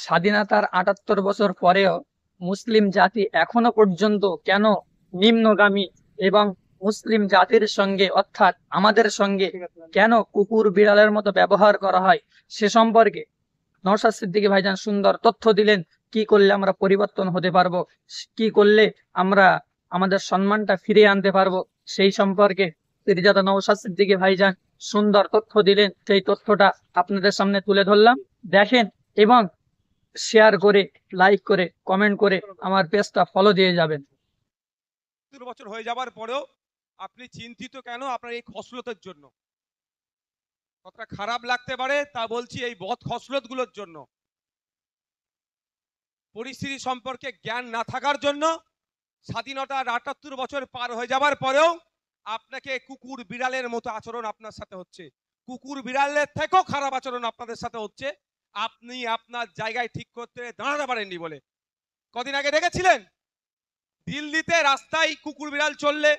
স্বাধীনতার ৭৮ বছর পরেও মুসলিম জাতি এখনো পর্যন্ত কেন নিম্নগামী এবং মুসলিম জাতির সঙ্গে অর্থাৎ আমাদের সঙ্গে কেন কুকুর বিড়ালের মতো ব্যবহার করা হয় সে সম্পর্কে নওশাদ সিদ্দিকী ভাইজান সুন্দর তথ্য দিলেন। কি করলে আমরা পরিবর্তন হতে পারবো, কি করলে আমরা আমাদের সম্মানটা ফিরিয়ে আনতে পারবো, সেই সম্পর্কে পিরজাদা নওশাদ সিদ্দিকী ভাইজান সুন্দর তথ্য দিলেন। সেই তথ্যটা আপনাদের সামনে তুলে ধরলাম, দেখেন এবং শেয়ার করে, লাইক করে, কমেন্ট করে আমার পেজটা ফলো দিয়ে যাবেন। বছর হয়ে যাবার পরেও আপনি চিন্তিত কেন? আপনার এই খসলতের জন্য। কতটা খারাপ লাগতে পারে তা বলছি, এই বদ খসলত গুলোর জন্য, পরিস্থিতি সম্পর্কে জ্ঞান না থাকার জন্য, স্বাধীনতার ৭৮ বছর পার হয়ে যাবার পরেও আপনাকে কুকুর বিড়ালের মতো আচরণ আপনার সাথে হচ্ছে। কুকুর বিড়ালের থেকেও খারাপ আচরণ আপনাদের সাথে হচ্ছে। আপনি আপনার জায়গায় ঠিক করতে দাঁড়াতে পারেননি বলে। কদিন আগে দেখেছিলেন দিল্লিতে রাস্তায় কুকুর বিড়াল চললে